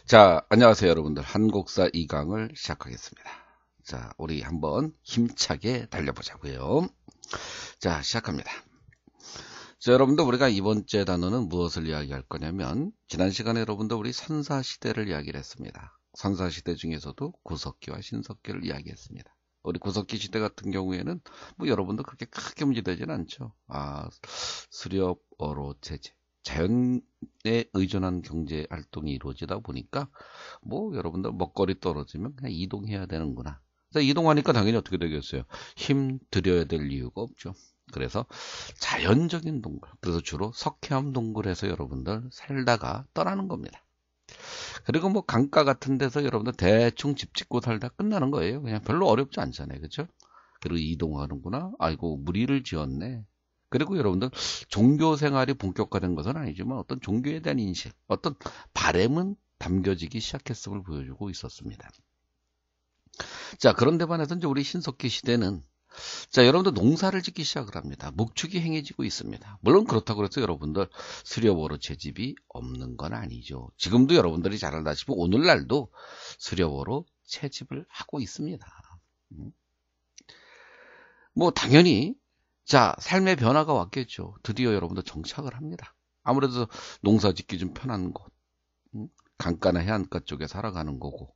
자, 안녕하세요, 여러분들. 한국사 2강을 시작하겠습니다. 자, 우리 한번 힘차게 달려보자고요. 자, 시작합니다. 자, 여러분들, 우리가 이번 째 단어는 무엇을 이야기할 거냐면, 지난 시간에 여러분들 우리 선사시대를 이야기를 했습니다. 선사시대 중에서도 구석기와 신석기를 이야기했습니다. 우리 구석기 시대 같은 경우에는 뭐 여러분들 그렇게 크게 문제되지는 않죠. 수렵, 어로, 제재. 자연에 의존한 경제 활동이 이루어지다 보니까 뭐 여러분들 먹거리 떨어지면 그냥 이동해야 되는구나. 그래서 이동하니까 당연히 어떻게 되겠어요? 힘 들여야 될 이유가 없죠. 그래서 자연적인 동굴, 그래서 주로 석회암 동굴에서 여러분들 살다가 떠나는 겁니다. 그리고 뭐 강가 같은 데서 여러분들 대충 집 짓고 살다 끝나는 거예요. 그냥 별로 어렵지 않잖아요. 그렇죠? 그리고 이동하는구나. 아이고, 무리를 지었네. 그리고 여러분들 종교 생활이 본격화된 것은 아니지만 어떤 종교에 대한 인식, 어떤 바램은 담겨지기 시작했음을 보여주고 있었습니다. 자, 그런데 반해서 이제 우리 신석기 시대는 자, 여러분들 농사를 짓기 시작을 합니다. 목축이 행해지고 있습니다. 물론 그렇다고 해서 여러분들 수렵어로 채집이 없는 건 아니죠. 지금도 여러분들이 잘 알다시피 오늘날도 수렵어로 채집을 하고 있습니다. 뭐 당연히 자, 삶의 변화가 왔겠죠. 드디어 여러분들 정착을 합니다. 아무래도 농사 짓기 좀 편한 곳, 강가나 해안가 쪽에 살아가는 거고.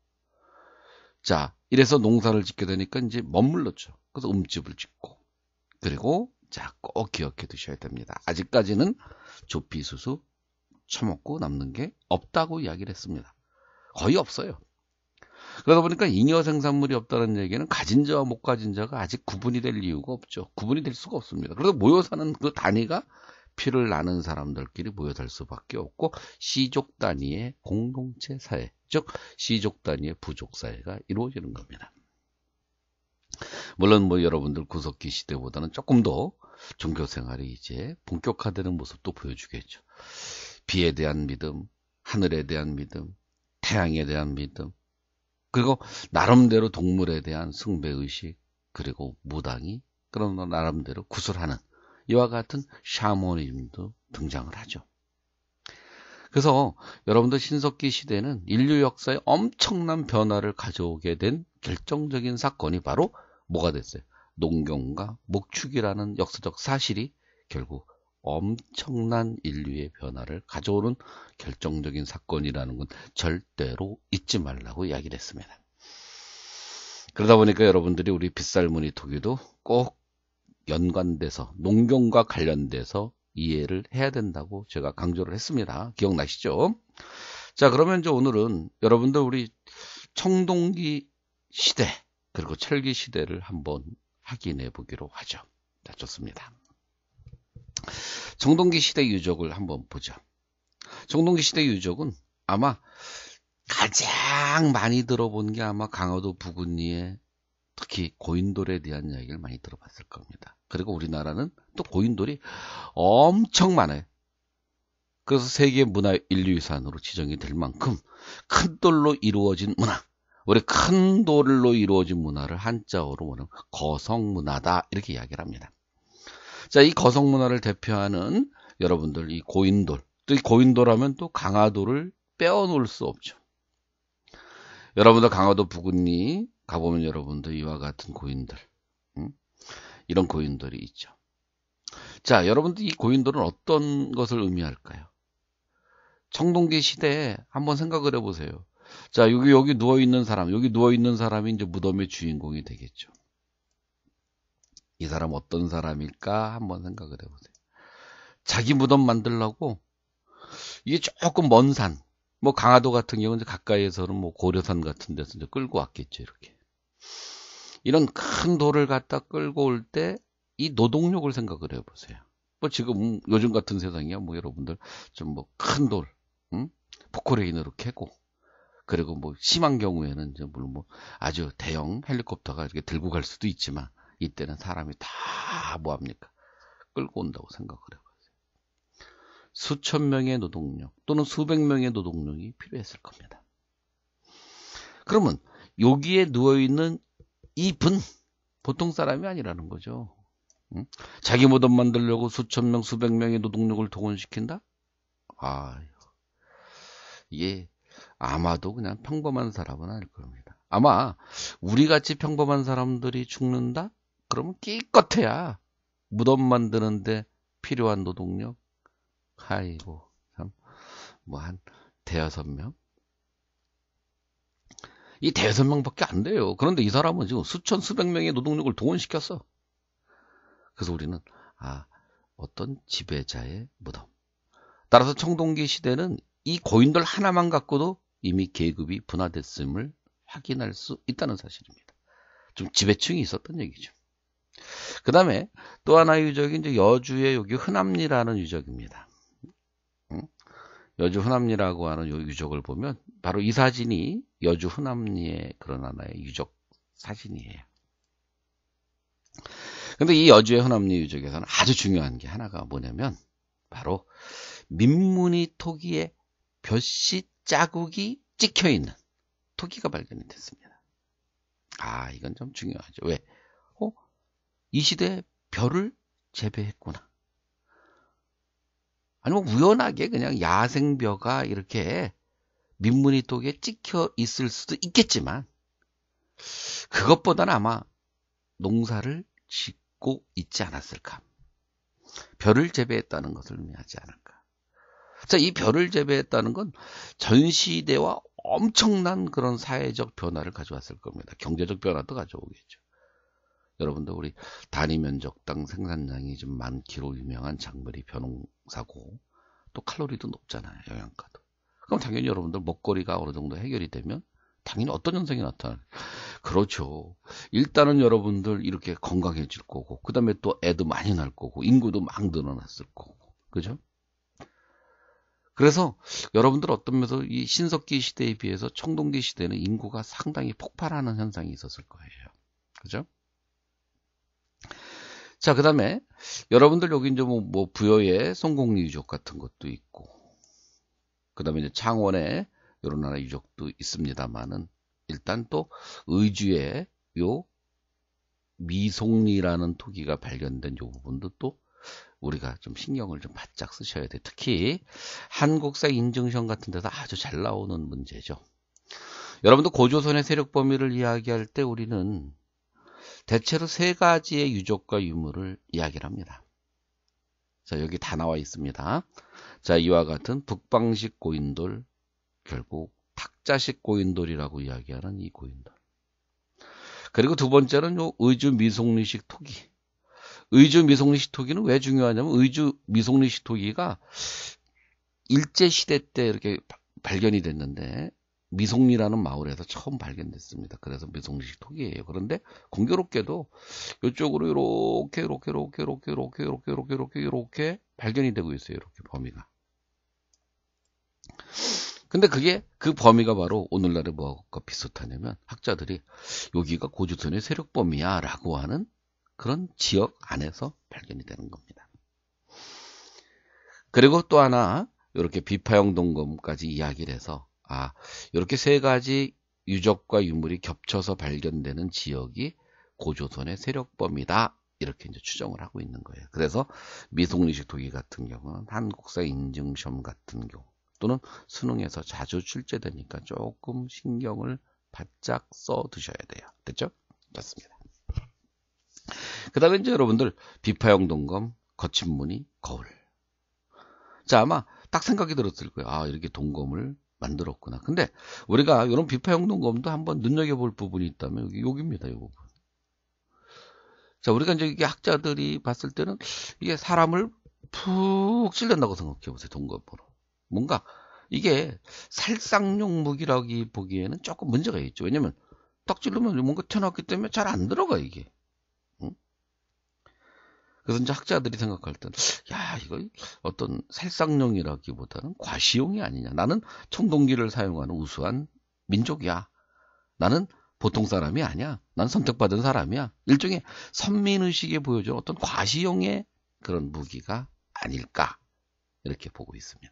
자, 이래서 농사를 짓게 되니까 이제 머물렀죠. 그래서 음집을 짓고. 그리고 자, 꼭 기억해 두셔야 됩니다. 아직까지는 조피수수 처먹고 남는 게 없다고 이야기를 했습니다. 거의 없어요. 그러다 보니까 잉여 생산물이 없다는 얘기는 가진 자와 못 가진 자가 아직 구분이 될 이유가 없죠. 구분이 될 수가 없습니다. 그래서 모여 사는 그 단위가 피를 나는 사람들끼리 모여 살 수밖에 없고 시족 단위의 공동체 사회, 즉 시족 단위의 부족 사회가 이루어지는 겁니다. 물론 뭐 여러분들 구석기 시대보다는 조금 더 종교 생활이 이제 본격화되는 모습도 보여주겠죠. 비에 대한 믿음, 하늘에 대한 믿음, 태양에 대한 믿음, 그리고 나름대로 동물에 대한 숭배의식, 그리고 무당이 그런 나름대로 구술하는 이와 같은 샤머니즘도 등장을 하죠. 그래서 여러분들 신석기 시대는 인류 역사에 엄청난 변화를 가져오게 된 결정적인 사건이 바로 뭐가 됐어요? 농경과 목축이라는 역사적 사실이 결국 엄청난 인류의 변화를 가져오는 결정적인 사건이라는 건 절대로 잊지 말라고 이야기를 했습니다. 그러다 보니까 여러분들이 우리 빗살무늬 토기도 꼭 연관돼서 농경과 관련돼서 이해를 해야 된다고 제가 강조를 했습니다. 기억나시죠? 자, 그러면 이제 오늘은 여러분들 우리 청동기 시대 그리고 철기 시대를 한번 확인해 보기로 하죠. 자, 좋습니다. 청동기 시대 유적을 한번 보죠. 청동기 시대 유적은 아마 가장 많이 들어본 게 아마 강화도 부근리에 특히 고인돌에 대한 이야기를 많이 들어봤을 겁니다. 그리고 우리나라는 또 고인돌이 엄청 많아요. 그래서 세계 문화 인류유산으로 지정이 될 만큼 큰 돌로 이루어진 문화, 우리 큰 돌로 이루어진 문화를 한자어로 뭐냐면 거성문화다 이렇게 이야기를 합니다. 자, 이 거성문화를 대표하는 여러분들 이 고인돌, 또 이 고인돌 하면 또 강화도를 빼어놓을 수 없죠. 여러분들 강화도 부근리 가보면 여러분들 이와 같은 고인들, 이런 고인돌이 있죠. 자, 여러분들 이 고인돌은 어떤 것을 의미할까요? 청동기 시대에 한번 생각을 해보세요. 자, 여기 누워있는 사람, 여기 누워있는 사람이 이제 무덤의 주인공이 되겠죠. 이 사람 어떤 사람일까 한번 생각을 해보세요. 자기 무덤 만들려고 이게 조금 먼 산, 뭐 강화도 같은 경우는 가까이에서는 뭐 고려산 같은 데서 이제 끌고 왔겠죠, 이렇게. 이런 큰 돌을 갖다 끌고 올 때 이 노동력을 생각을 해보세요. 뭐 지금 요즘 같은 세상이야 뭐 여러분들 좀 뭐 큰 돌, 포크레인으로 캐고 그리고 뭐 심한 경우에는 이제 물론 뭐 아주 대형 헬리콥터가 이렇게 들고 갈 수도 있지만 이때는 사람이 다 뭐합니까? 끌고 온다고 생각을 해보세요. 수천 명의 노동력 또는 수백 명의 노동력이 필요했을 겁니다. 그러면 여기에 누워있는 이 분 보통 사람이 아니라는 거죠. 자기 무덤 만들려고 수천 명, 수백 명의 노동력을 동원시킨다? 이게 아마도 그냥 평범한 사람은 아닐 겁니다. 아마 우리같이 평범한 사람들이 죽는다? 그러면 기껏해야 무덤 만드는데 필요한 노동력? 아이고, 참, 뭐 한 대여섯 명? 이 대여섯 명밖에 안 돼요. 그런데 이 사람은 지금 수천, 수백 명의 노동력을 동원시켰어. 그래서 우리는, 어떤 지배자의 무덤. 따라서 청동기 시대는 이 고인돌 하나만 갖고도 이미 계급이 분화됐음을 확인할 수 있다는 사실입니다. 좀 지배층이 있었던 얘기죠. 그 다음에 또 하나의 유적이 이제 여주의 여기 흔암리라는 유적입니다. 여주 흔암리라고 하는 요 유적을 보면 바로 이 사진이 여주 흔암리의 그런 하나의 유적 사진이에요. 근데 이 여주의 흔암리 유적에서는 아주 중요한 게 하나가 뭐냐면 바로 민무늬 토기에 벼씨 자국이 찍혀 있는 토기가 발견이 됐습니다. 이건 좀 중요하죠. 왜? 이 시대에 벼를 재배했구나. 아니면 우연하게 그냥 야생벼가 이렇게 민무늬 토기에 찍혀 있을 수도 있겠지만 그것보다는 아마 농사를 짓고 있지 않았을까. 벼를 재배했다는 것을 의미하지 않을까. 자, 이 벼를 재배했다는 건 전 시대와 엄청난 그런 사회적 변화를 가져왔을 겁니다. 경제적 변화도 가져오겠죠. 여러분들 우리 단위 면적당 생산량이 좀 많기로 유명한 작물이 벼농사고 또 칼로리도 높잖아요. 영양가도. 그럼 당연히 여러분들 먹거리가 어느 정도 해결이 되면 당연히 어떤 현상이 나타나요? 그렇죠. 일단은 여러분들 이렇게 건강해질 거고 그 다음에 또 애도 많이 날 거고 인구도 막 늘어났을 거고 그죠? 그래서 여러분들 어떤 면에서 이 신석기 시대에 비해서 청동기 시대는 인구가 상당히 폭발하는 현상이 있었을 거예요. 그죠? 자, 그 다음에 여러분들 여기 이제 뭐 부여의 송곡리 유적 같은 것도 있고 그 다음에 이제 창원에 이런 하나 유적도 있습니다만은 일단 또 의주에 요 미송리라는 토기가 발견된 요 부분도 또 우리가 좀 신경을 좀 바짝 쓰셔야 돼요. 특히 한국사 인증션 같은 데서 아주 잘 나오는 문제죠. 여러분도 고조선의 세력 범위를 이야기할 때 우리는 대체로 세 가지의 유적과 유물을 이야기를 합니다. 자, 여기 다 나와 있습니다. 자, 이와 같은 북방식 고인돌, 결국 탁자식 고인돌이라고 이야기하는 이 고인돌. 그리고 두 번째는 요 의주 미송리식 토기. 의주 미송리식 토기는 왜 중요하냐면 의주 미송리식 토기가 일제시대 때 이렇게 발견이 됐는데 미송리라는 마을에서 처음 발견됐습니다. 그래서 미송리식 토기예요. 그런데 공교롭게도 이쪽으로 이렇게 발견이 되고 있어요. 이렇게 범위가. 근데 그게 그 범위가 바로 오늘날의 뭐가 비슷하냐면 학자들이 여기가 고조선의 세력 범위야 라고 하는 그런 지역 안에서 발견이 되는 겁니다. 그리고 또 하나 이렇게 비파형 동검까지 이야기를 해서 이렇게 세 가지 유적과 유물이 겹쳐서 발견되는 지역이 고조선의 세력 범위다 이렇게 이제 추정을 하고 있는 거예요. 그래서 미송리식 토기 같은 경우는 한국사 인증시험 같은 경우 또는 수능에서 자주 출제되니까 조금 신경을 바짝 써 두셔야 돼요. 됐죠? 좋습니다. 그 다음에 이제 여러분들 비파형 동검, 거친 무늬, 거울. 자, 아마 딱 생각이 들었을 거예요. 이렇게 동검을 만들었구나. 근데 우리가 이런 비파형 동검도 한번 눈여겨볼 부분이 있다면 여기입니다. 이 부분. 자, 우리가 이제 이게 학자들이 봤을 때는 이게 사람을 푹 찔른다고 생각해 보세요. 동검으로. 뭔가 이게 살상용 무기라기 보기에는 조금 문제가 있죠. 왜냐면 딱 찌르면 뭔가 튀어나왔기 때문에 잘 안 들어가 이게. 응? 그래서 이제 학자들이 생각할 때는 이거 어떤 살상용이라기보다는 과시용이 아니냐. 나는 청동기를 사용하는 우수한 민족이야. 나는 보통 사람이 아니야. 난 선택받은 사람이야. 일종의 선민의식에 보여주는 어떤 과시용의 그런 무기가 아닐까 이렇게 보고 있습니다.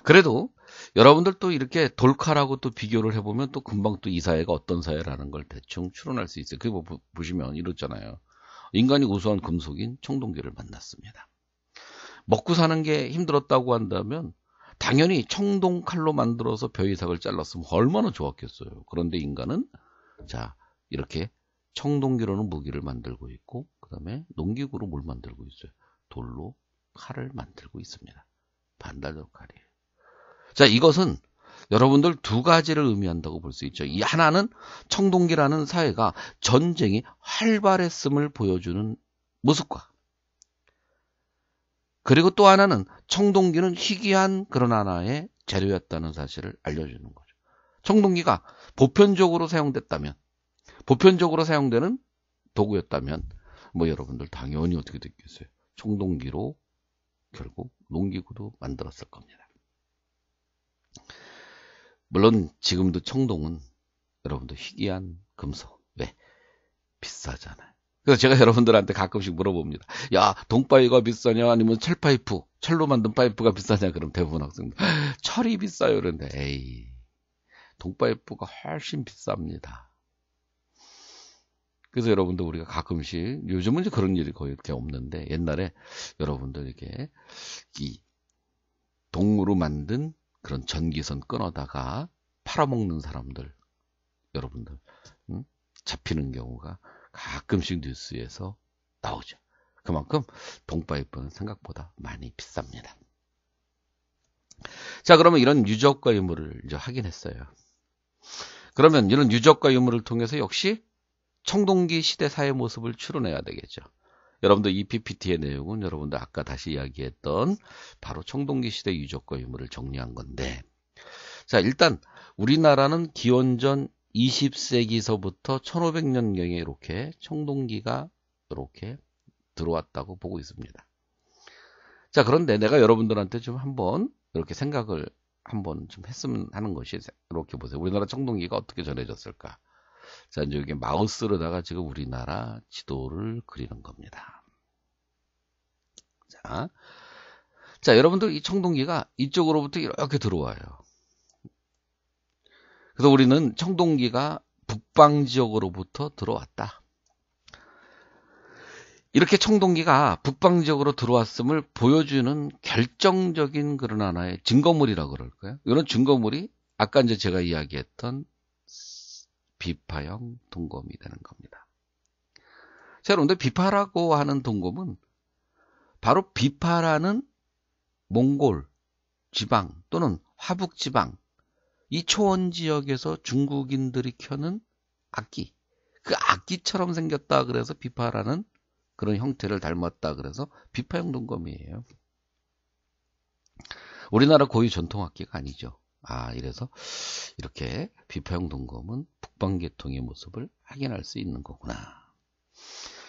그래도 여러분들 또 이렇게 돌칼하고 또 비교를 해보면 또 금방 또 이 사회가 어떤 사회라는 걸 대충 추론할 수 있어요. 그거 보시면 이렇잖아요. 인간이 우수한 금속인 청동기를 만났습니다. 먹고 사는 게 힘들었다고 한다면 당연히 청동 칼로 만들어서 벼이삭을 잘랐으면 얼마나 좋았겠어요. 그런데 인간은 자 이렇게 청동기로는 무기를 만들고 있고 그 다음에 농기구로 뭘 만들고 있어요? 돌로 칼을 만들고 있습니다. 반달돌 칼이에요. 자, 이것은 여러분들 두 가지를 의미한다고 볼 수 있죠. 이 하나는 청동기라는 사회가 전쟁이 활발했음을 보여주는 모습과 그리고 또 하나는 청동기는 희귀한 그런 하나의 재료였다는 사실을 알려주는 거죠. 청동기가 보편적으로 사용됐다면 보편적으로 사용되는 도구였다면 뭐 여러분들 당연히 어떻게 됐겠어요? 청동기로 결국 농기구도 만들었을 겁니다. 물론 지금도 청동은 여러분들 희귀한 금속. 왜? 비싸잖아요. 그래서 제가 여러분들한테 가끔씩 물어봅니다. 야, 동파이가 비싸냐 아니면 철파이프, 철로 만든 파이프가 비싸냐? 그럼 대부분 학생들 철이 비싸요. 그런데 에이, 동파이프가 훨씬 비쌉니다. 그래서 여러분들 우리가 가끔씩 요즘은 이제 그런 일이 거의 이렇게 없는데 옛날에 여러분들 이렇게 이 동으로 만든 그런 전기선 끊어다가 팔아먹는 사람들 여러분들 잡히는 경우가 가끔씩 뉴스에서 나오죠. 그만큼 동파이프는 생각보다 많이 비쌉니다. 자, 그러면 이런 유적과 유물을 이제 확인했어요. 그러면 이런 유적과 유물을 통해서 역시 청동기 시대 사회 모습을 추론해야 되겠죠. 여러분들 이 PPT의 내용은 여러분들 아까 다시 이야기했던 바로 청동기 시대 유적과 유물을 정리한 건데, 자, 일단 우리나라는 기원전 20세기서부터 1500년경에 이렇게 청동기가 이렇게 들어왔다고 보고 있습니다. 자, 그런데 내가 여러분들한테 좀 한번 이렇게 생각을 한번 좀 했으면 하는 것이 이렇게 보세요. 우리나라 청동기가 어떻게 전해졌을까? 자, 이제 여기 마우스로다가 지금 우리나라 지도를 그리는 겁니다. 자, 여러분들 이 청동기가 이쪽으로부터 이렇게 들어와요. 그래서 우리는 청동기가 북방 지역으로부터 들어왔다. 이렇게 청동기가 북방 지역으로 들어왔음을 보여주는 결정적인 그런 하나의 증거물이라고 그럴까요? 이런 증거물이 아까 이제 제가 이야기했던 비파형 동검이 되는 겁니다. 자, 여러분들 비파라고 하는 동검은 바로 비파라는 몽골 지방 또는 화북 지방 이 초원 지역에서 중국인들이 켜는 악기, 그 악기처럼 생겼다 그래서 비파라는 그런 형태를 닮았다 그래서 비파형 동검이에요. 우리나라 고유 전통 악기가 아니죠. 이래서 이렇게 비파형 동검은 북방계통의 모습을 확인할 수 있는 거구나.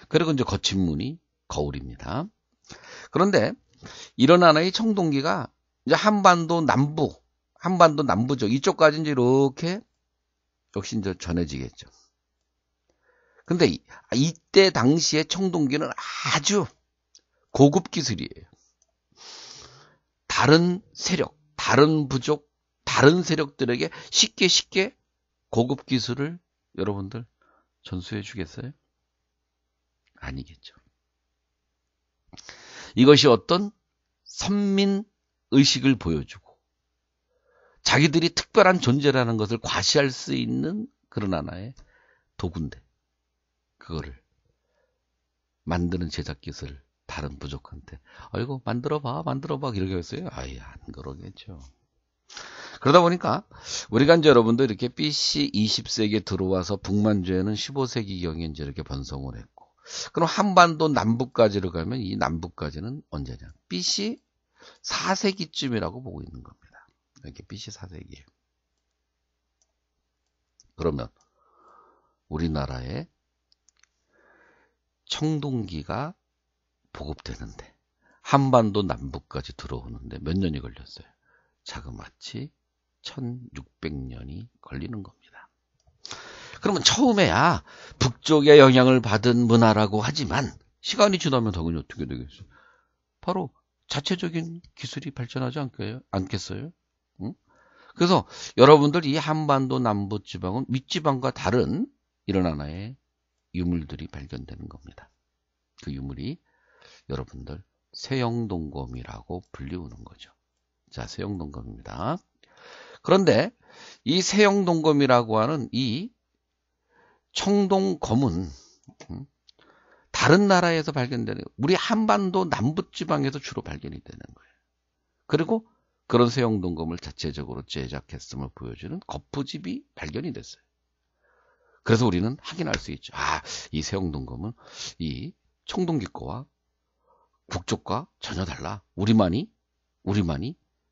그리고 이제 거친 무늬 거울입니다. 그런데 이런 하나의 청동기가 이제 한반도 남부죠. 이쪽까지 이제 이렇게 역시 이제 전해지겠죠. 근데 이때 당시의 청동기는 아주 고급 기술이에요. 다른 세력, 다른 부족, 다른 세력들에게 쉽게 고급 기술을 여러분들 전수해 주겠어요? 아니겠죠. 이것이 어떤 선민 의식을 보여주고 자기들이 특별한 존재라는 것을 과시할 수 있는 그런 하나의 도구인데 그거를 만드는 제작 기술 다른 부족한테 이거 만들어봐 이렇게 했어요? 아예 안 그러겠죠. 그러다 보니까 우리가 이제 여러분들 이렇게 BC 20세기에 들어와서 북만주에는 15세기경에 이제 이렇게 번성을 했고, 그럼 한반도 남부까지로 가면 이 남부까지는 언제냐? BC 4세기쯤이라고 보고 있는 겁니다. 이렇게 BC 4세기예요. 그러면 우리나라에 청동기가 보급되는데 한반도 남부까지 들어오는데 몇 년이 걸렸어요? 자그마치 1600년이 걸리는 겁니다. 그러면 처음에야 북쪽의 영향을 받은 문화라고 하지만 시간이 지나면 당연히 어떻게 되겠어요? 바로 자체적인 기술이 발전하지 않겠어요? 응? 그래서 여러분들 이 한반도 남부지방은 윗지방과 다른 이런 하나의 유물들이 발견되는 겁니다. 그 유물이 여러분들 세영동검이라고 불리우는 거죠. 자, 세형동검입니다. 그런데 이 세형동검이라고 하는 이 청동검은 다른 나라에서 발견되는, 우리 한반도 남부지방에서 주로 발견이 되는 거예요. 그리고 그런 세형동검을 자체적으로 제작했음을 보여주는 거푸집이 발견이 됐어요. 그래서 우리는 확인할 수 있죠. 아, 이 세형동검은 이 청동기 거와 북쪽과 전혀 달라. 우리만이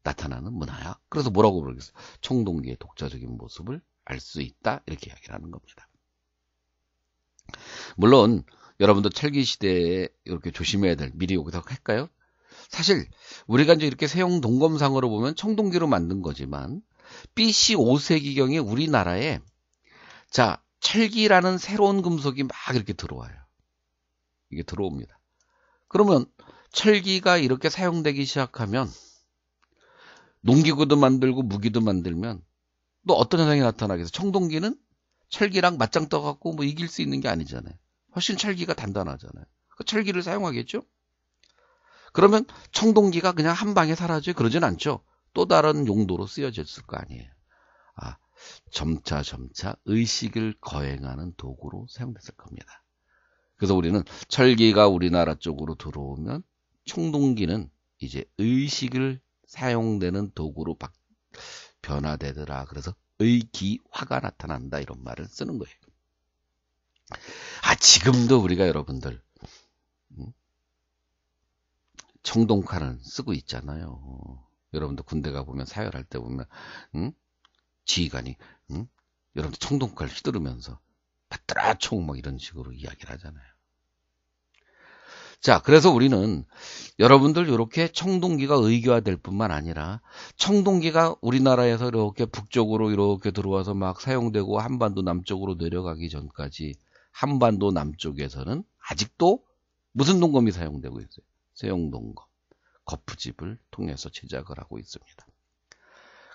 나타나는 문화야. 그래서 뭐라고 부르겠어요? 청동기의 독자적인 모습을 알 수 있다. 이렇게 이야기를 하는 겁니다. 물론 여러분도 철기 시대에 이렇게 조심해야 될, 미리 여기서 할까요? 사실 우리가 이제 이렇게 세형동검상으로 보면 청동기로 만든 거지만 BC 5세기경에 우리나라에 자, 철기라는 새로운 금속이 막 이렇게 들어와요. 이게 들어옵니다. 그러면 철기가 이렇게 사용되기 시작하면 농기구도 만들고 무기도 만들면 또 어떤 현상이 나타나겠어요? 청동기는 철기랑 맞짱 떠갖고 뭐 이길 수 있는 게 아니잖아요. 훨씬 철기가 단단하잖아요. 그 철기를 사용하겠죠? 그러면 청동기가 그냥 한 방에 사라져요? 그러진 않죠. 또 다른 용도로 쓰여졌을 거 아니에요. 아, 점차 의식을 거행하는 도구로 사용됐을 겁니다. 그래서 우리는 철기가 우리나라 쪽으로 들어오면 청동기는 이제 의식을 사용되는 도구로 변화되더라. 그래서 의기화가 나타난다. 이런 말을 쓰는 거예요. 아, 지금도 우리가 여러분들 청동칼을 쓰고 있잖아요. 여러분들 군대 가보면 사열할 때 보면 지휘관이 여러분들 청동칼 휘두르면서 받들아 총 막 이런 식으로 이야기를 하잖아요. 자, 그래서 우리는 여러분들 이렇게 청동기가 의기화될 뿐만 아니라 청동기가 우리나라에서 이렇게 북쪽으로 이렇게 들어와서 막 사용되고 한반도 남쪽으로 내려가기 전까지 한반도 남쪽에서는 아직도 무슨 동검이 사용되고 있어요? 세형동검, 거푸집을 통해서 제작을 하고 있습니다.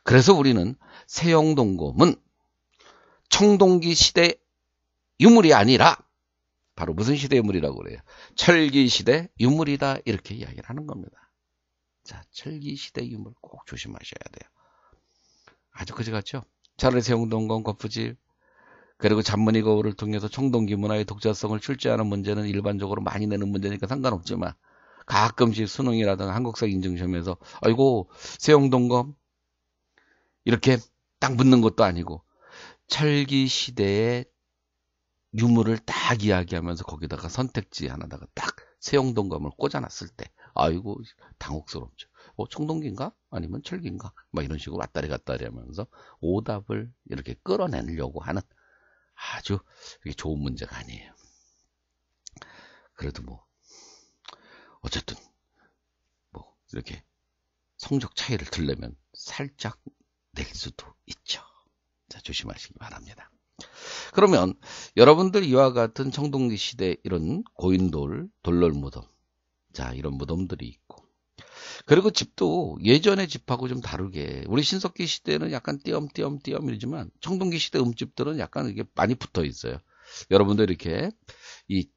그래서 우리는 세형동검은 청동기 시대 유물이 아니라 바로 무슨 시대 유물이라고 그래요? 철기 시대 유물이다. 이렇게 이야기를 하는 겁니다. 자, 철기 시대 유물 꼭 조심하셔야 돼요. 아주 그지 같죠? 차라리 세형동검, 거푸집, 그리고 잔머니 거울을 통해서 청동기 문화의 독자성을 출제하는 문제는 일반적으로 많이 내는 문제니까 상관없지만 가끔씩 수능이라든가 한국사 인증시험에서 아이고 세형동검 이렇게 딱 묻는 것도 아니고 철기 시대의 유물을 딱 이야기하면서 거기다가 선택지 하나다가 딱 세형동검을 꽂아놨을 때 아이고 당혹스럽죠. 청동기인가? 아니면 철기인가? 막 이런 식으로 왔다리 갔다리 하면서 오답을 이렇게 끌어내려고 하는 아주 좋은 문제가 아니에요. 그래도 뭐 어쨌든 뭐 이렇게 성적 차이를 들려면 살짝 낼 수도 있죠. 자, 조심하시기 바랍니다. 그러면 여러분들 이와 같은 청동기 시대 이런 고인돌, 돌널무덤, 자 이런 무덤들이 있고, 그리고 집도 예전의 집하고 좀 다르게 우리 신석기 시대는 약간 띄엄띄엄이지만 청동기 시대 음집들은 약간 이게 많이 붙어 있어요. 여러분들 이렇게 이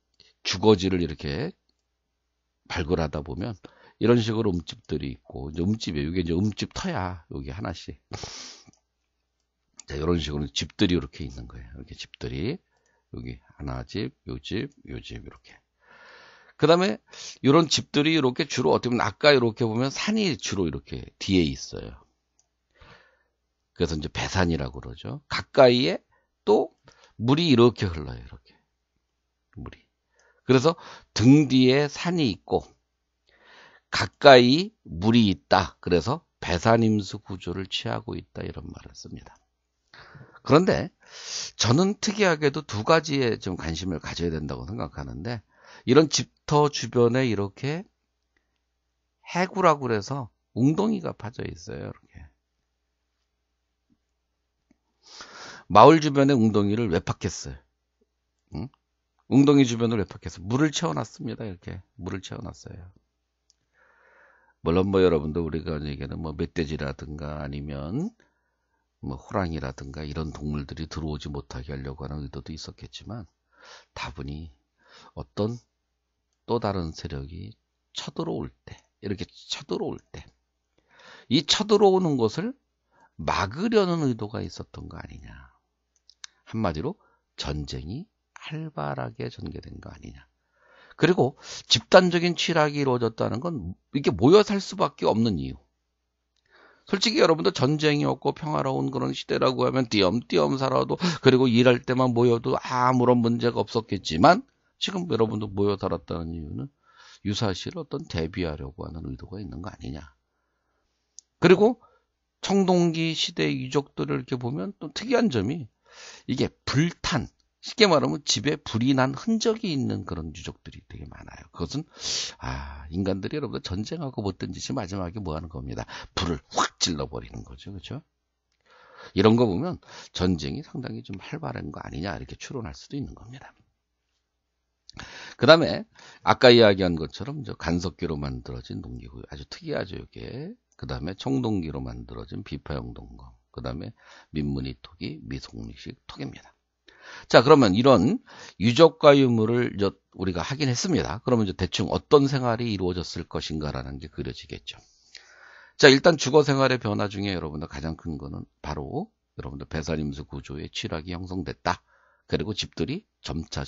주거지를 이렇게 발굴하다 보면 이런 식으로 음집들이 있고, 이제 음집에 이게 이제 음집 터야 여기 하나씩. 자, 이런 식으로 집들이 이렇게 있는 거예요. 이렇게 집들이 여기 하나 집, 요 집, 요 집 이렇게. 그 다음에 이런 집들이 이렇게 주로 어떻게 보면 아까 이렇게 보면 산이 주로 이렇게 뒤에 있어요. 그래서 이제 배산이라고 그러죠. 가까이에 또 물이 이렇게 흘러요. 이렇게 물이. 그래서 등 뒤에 산이 있고 가까이 물이 있다. 그래서 배산임수 구조를 취하고 있다. 이런 말을 씁니다. 그런데 저는 특이하게도 두 가지에 좀 관심을 가져야 된다고 생각하는데, 이런 집터 주변에 이렇게 해구라고 그래서 웅덩이가 파져 있어요. 이렇게 마을 주변에 웅덩이를 왜 팠겠어요? 응? 웅덩이 주변을 왜 팠겠어요? 물을 채워놨습니다. 이렇게 물을 채워놨어요. 물론 뭐 여러분도 우리가 얘기하는 뭐 멧돼지라든가 아니면 뭐 호랑이라든가 이런 동물들이 들어오지 못하게 하려고 하는 의도도 있었겠지만, 다분히 어떤 또 다른 세력이 쳐들어올 때, 이렇게 쳐들어올 때 이 쳐들어오는 것을 막으려는 의도가 있었던 거 아니냐. 한마디로 전쟁이 활발하게 전개된 거 아니냐. 그리고 집단적인 취락이 이루어졌다는 건 이게 모여 살 수밖에 없는 이유. 솔직히 여러분들 전쟁이 없고 평화로운 그런 시대라고 하면 띄엄띄엄 살아도, 그리고 일할 때만 모여도 아무런 문제가 없었겠지만, 지금 여러분들 모여 살았다는 이유는 유사시를 어떤 대비하려고 하는 의도가 있는 거 아니냐. 그리고 청동기 시대 유적들을 이렇게 보면 또 특이한 점이, 이게 불탄, 쉽게 말하면 집에 불이 난 흔적이 있는 그런 유적들이 되게 많아요. 그것은 인간들이 여러분들 전쟁하고 못된 짓이 마지막에 뭐 하는 겁니다. 불을 확 질러버리는 거죠. 그렇죠? 이런 거 보면 전쟁이 상당히 좀 활발한 거 아니냐, 이렇게 추론할 수도 있는 겁니다. 그 다음에 아까 이야기한 것처럼 간석기로 만들어진 농기구, 아주 특이하죠, 이게. 그 다음에 청동기로 만들어진 비파형 동검, 그 다음에 민무늬 토기, 미송리식 토기입니다. 자, 그러면 이런 유적과 유물을 우리가 확인했습니다. 그러면 대충 어떤 생활이 이루어졌을 것인가라는 게 그려지겠죠. 자, 일단 주거 생활의 변화 중에 여러분들 가장 큰 거는 바로 여러분들 배산임수 구조의 취락이 형성됐다. 그리고 집들이 점차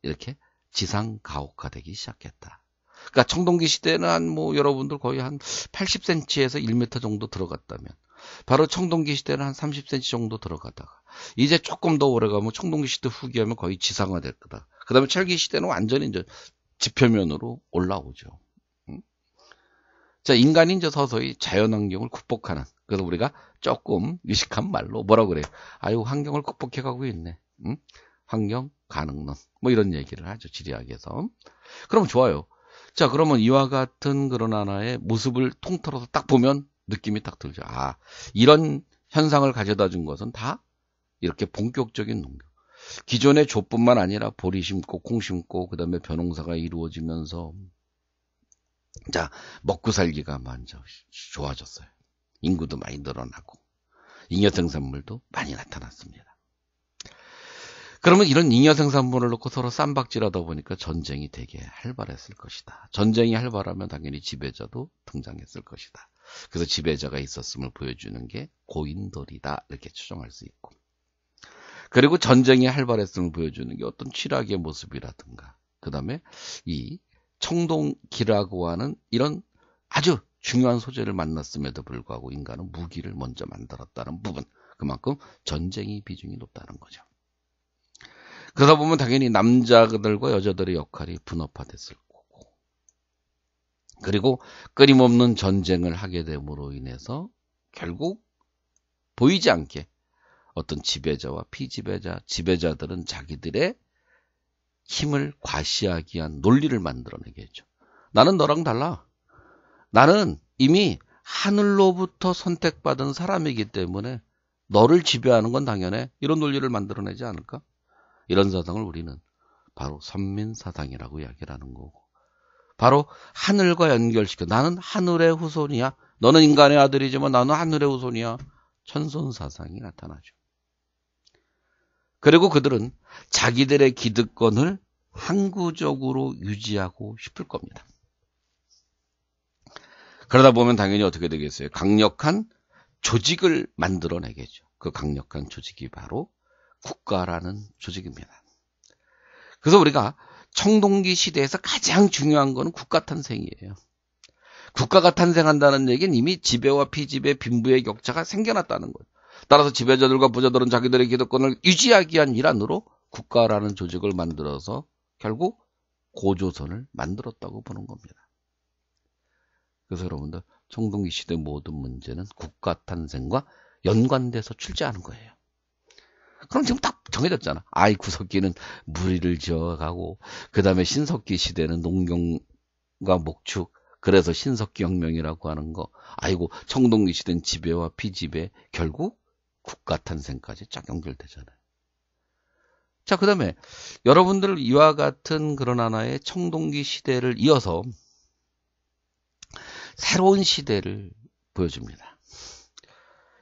이렇게 지상 가옥화되기 시작했다. 그러니까 청동기 시대는 여러분들 거의 한 80cm에서 1m 정도 들어갔다면, 바로 청동기 시대는 한 30cm 정도 들어가다가, 이제 조금 더 오래가면 청동기 시대 후기하면 거의 지상화될 거다. 그 다음에 철기 시대는 완전히 이제 지표면으로 올라오죠. 자, 인간이 이제 서서히 자연환경을 극복하는, 그래서 우리가 조금 유식한 말로 뭐라고 그래요? 환경을 극복해가고 있네. 환경 가능론. 이런 얘기를 하죠, 지리학에서. 그럼 좋아요. 자, 그러면 이와 같은 그런 하나의 모습을 통틀어서 딱 보면 느낌이 딱 들죠. 이런 현상을 가져다 준 것은 다 이렇게 본격적인 농경. 기존의 조뿐만 아니라 보리 심고 콩 심고 그 다음에 벼농사가 이루어지면서, 자, 먹고 살기가 먼저 좋아졌어요. 인구도 많이 늘어나고 잉여 생산물도 많이 나타났습니다. 그러면 이런 잉여 생산물을 놓고 서로 쌈박질하다 보니까 전쟁이 되게 활발했을 것이다. 전쟁이 활발하면 당연히 지배자도 등장했을 것이다. 그래서 지배자가 있었음을 보여주는 게 고인돌이다, 이렇게 추정할 수 있고, 그리고 전쟁이 활발했음을 보여주는 게 어떤 취락의 모습이라든가, 그 다음에 이 청동기라고 하는 이런 아주 중요한 소재를 만났음에도 불구하고 인간은 무기를 먼저 만들었다는 부분, 그만큼 전쟁의 비중이 높다는 거죠. 그러다 보면 당연히 남자들과 여자들의 역할이 분업화됐을 거고, 그리고 끊임없는 전쟁을 하게 됨으로 인해서 결국 보이지 않게 어떤 지배자와 피지배자, 지배자들은 자기들의 힘을 과시하기 위한 논리를 만들어내겠죠. 나는 너랑 달라. 나는 이미 하늘로부터 선택받은 사람이기 때문에 너를 지배하는 건 당연해. 이런 논리를 만들어내지 않을까? 이런 사상을 우리는 바로 선민사상이라고 이야기를 하는 거고, 바로 하늘과 연결시켜, 나는 하늘의 후손이야. 너는 인간의 아들이지만 나는 하늘의 후손이야. 천손사상이 나타나죠. 그리고 그들은 자기들의 기득권을 항구적으로 유지하고 싶을 겁니다. 그러다 보면 당연히 어떻게 되겠어요? 강력한 조직을 만들어내겠죠. 그 강력한 조직이 바로 국가라는 조직입니다. 그래서 우리가 청동기 시대에서 가장 중요한 거는 국가 탄생이에요. 국가가 탄생한다는 얘기는 이미 지배와 피지배, 빈부의 격차가 생겨났다는 거예요. 따라서 지배자들과 부자들은 자기들의 기득권을 유지하기 위한 일환으로 국가라는 조직을 만들어서 결국 고조선을 만들었다고 보는 겁니다. 그래서 여러분들 청동기 시대 모든 문제는 국가 탄생과 연관돼서 출제하는 거예요. 그럼 지금 딱 정해졌잖아. 구석기는 무리를 지어가고, 그 다음에 신석기 시대는 농경과 목축, 그래서 신석기 혁명이라고 하는 거. 청동기 시대는 지배와 피지배, 결국 국가 탄생까지 쫙 연결되잖아요. 자, 그 다음에 여러분들 이와 같은 그런 하나의 청동기 시대를 이어서 새로운 시대를 보여줍니다.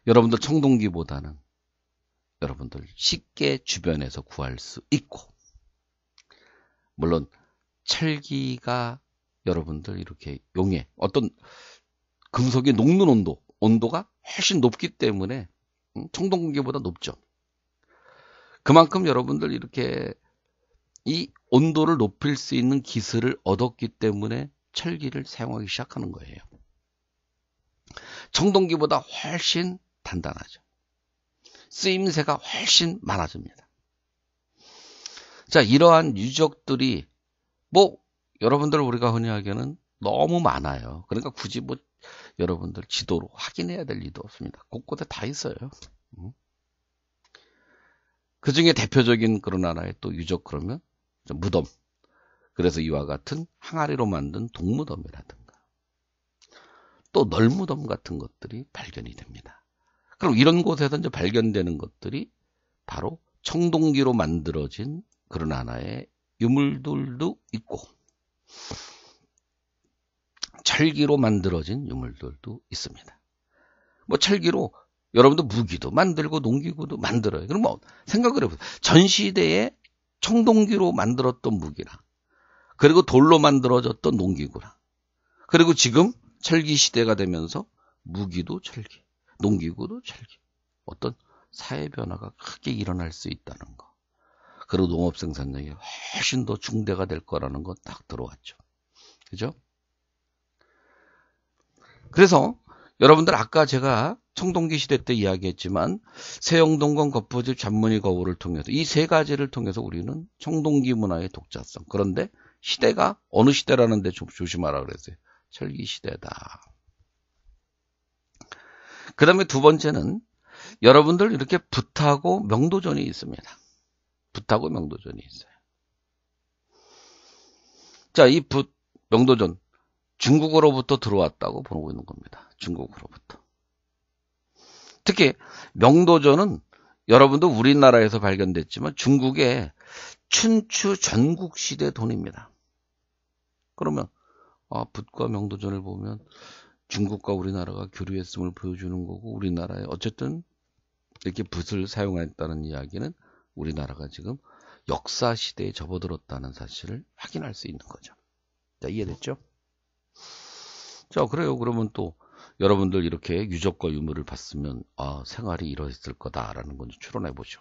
여러분들 청동기보다는 여러분들 쉽게 주변에서 구할 수 있고, 물론 철기가 여러분들 이렇게 어떤 금속이 녹는 온도가 훨씬 높기 때문에 청동 공기보다 높죠. 그만큼 여러분들 이렇게 이 온도를 높일 수 있는 기술을 얻었기 때문에 철기를 사용하기 시작하는 거예요. 청동기보다 훨씬 단단하죠. 쓰임새가 훨씬 많아집니다. 자, 이러한 유적들이 여러분들 우리가 흔히 하기에는 너무 많아요. 그러니까 굳이 여러분들 지도로 확인해야 될 일도 없습니다. 곳곳에 다 있어요. 그 중에 대표적인 그런 하나의 또 유적 그러면 무덤. 그래서 이와 같은 항아리로 만든 동무덤이라든가 또 널무덤 같은 것들이 발견이 됩니다. 그럼 이런 곳에서 이제 발견되는 것들이 바로 청동기로 만들어진 그런 하나의 유물들도 있고 철기로 만들어진 유물들도 있습니다. 철기로 여러분도 무기도 만들고 농기구도 만들어요. 그럼 생각을 해보세요. 전시대에 청동기로 만들었던 무기랑 그리고 돌로 만들어졌던 농기구랑 그리고 지금 철기 시대가 되면서 무기도 철기, 농기구도 철기. 어떤 사회 변화가 크게 일어날 수 있다는 거. 그리고 농업 생산량이 훨씬 더 중대가 될 거라는 거 딱 들어왔죠. 그죠? 그래서 여러분들 아까 제가 청동기 시대 때 이야기했지만 세영동건 겉부집 잔무늬 거울을 통해서 이 세 가지를 통해서 우리는 청동기 문화의 독자성. 그런데 시대가 어느 시대라는데 좀 조심하라 그랬어요. 철기 시대다. 그 다음에 두 번째는 여러분들 이렇게 붓하고 명도전이 있습니다. 붓하고 명도전이 있어요. 자, 이 붓, 명도전 중국으로부터 들어왔다고 보고 있는 겁니다. 중국으로부터. 특히 명도전은 여러분도 우리나라에서 발견됐지만 중국의 춘추 전국시대 돈입니다. 그러면 붓과 명도전을 보면 중국과 우리나라가 교류했음을 보여주는 거고 우리나라에 어쨌든 이렇게 붓을 사용했다는 이야기는 우리나라가 지금 역사시대에 접어들었다는 사실을 확인할 수 있는 거죠. 자, 이해됐죠? 자, 그래요. 그러면 또 여러분들 이렇게 유적과 유물을 봤으면 생활이 이러했을 거다라는 건 추론해 보죠.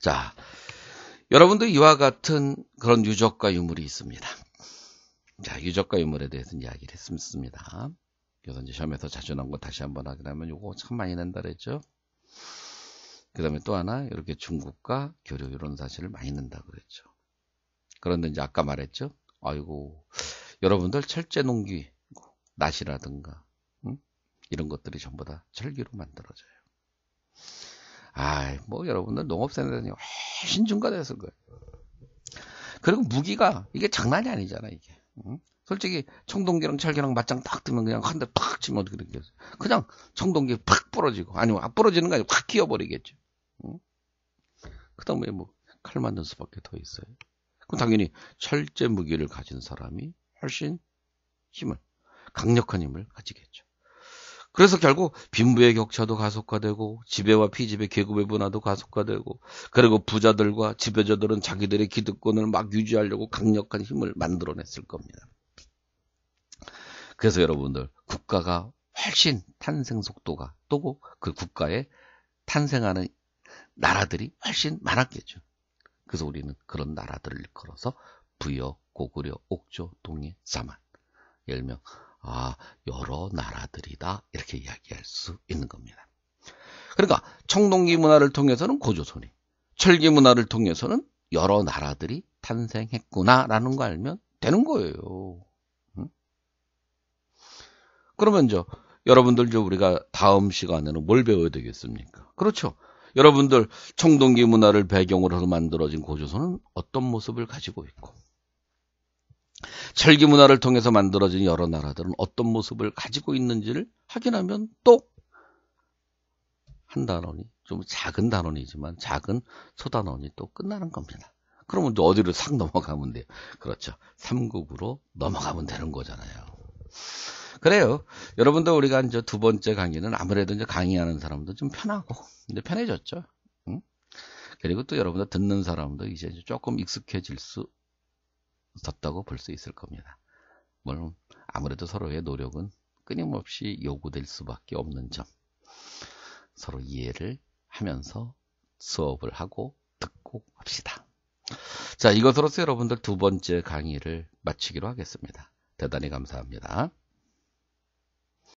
자, 여러분들 이와 같은 그런 유적과 유물이 있습니다. 자, 유적과 유물에 대해서 이야기를 했습니다. 그래서 이제 시험에서 자주 나온 거 다시 한번 확인하면 이거 참 많이 낸다 그랬죠. 그 다음에 또 하나 이렇게 중국과 교류 이런 사실을 많이 낸다 그랬죠. 그런데 이제 아까 말했죠. 아이고 여러분들 철제 농기 낫이라든가 이런 것들이 전부 다 철기로 만들어져요. 여러분들 농업생산이 훨씬 증가됐을 거예요. 그리고 무기가 이게 장난이 아니잖아 이게. 솔직히 청동기랑 철기랑 맞짱 딱 뜨면 그냥 한 대 팍 치면 어떻게 되겠어요? 그냥 청동기 팍 부러지고 아니면 안 부러지는 거 아니고 확 끼어버리겠죠. 그 다음에 칼 맞는 수밖에 더 있어요. 그럼 당연히 철제 무기를 가진 사람이 훨씬 강력한 힘을 가지겠죠. 그래서 결국 빈부의 격차도 가속화되고 지배와 피지배 계급의 분화도 가속화되고 그리고 부자들과 지배자들은 자기들의 기득권을 막 유지하려고 강력한 힘을 만들어냈을 겁니다. 그래서 여러분들 국가가 훨씬 탄생 속도가 또 그 국가에 탄생하는 나라들이 훨씬 많았겠죠. 그래서 우리는 그런 나라들을 일컬어서 부여, 고구려, 옥조, 동해, 사만 10명 여러 나라들이다 이렇게 이야기할 수 있는 겁니다. 그러니까 청동기 문화를 통해서는 고조선이, 철기 문화를 통해서는 여러 나라들이 탄생했구나라는 거 알면 되는 거예요. 그러면 여러분들 우리가 다음 시간에는 뭘 배워야 되겠습니까? 그렇죠. 여러분들 청동기 문화를 배경으로 해서 만들어진 고조선은 어떤 모습을 가지고 있고 철기 문화를 통해서 만들어진 여러 나라들은 어떤 모습을 가지고 있는지를 확인하면 또 한 단원이 좀 작은 단원이지만 작은 소단원이 또 끝나는 겁니다. 그러면 또 어디로 싹 넘어가면 돼요. 그렇죠. 3국으로 넘어가면 되는 거잖아요. 그래요. 여러분들 우리가 이제 두 번째 강의는 아무래도 이제 강의하는 사람도 좀 편하고 이제 편해졌죠. 그리고 또 여러분들 듣는 사람도 이제 조금 익숙해질 수 있었다고 볼 수 있을 겁니다. 물론 아무래도 서로의 노력은 끊임없이 요구될 수밖에 없는 점, 서로 이해를 하면서 수업을 하고 듣고 합시다. 자, 이것으로서 여러분들 두 번째 강의를 마치기로 하겠습니다. 대단히 감사합니다.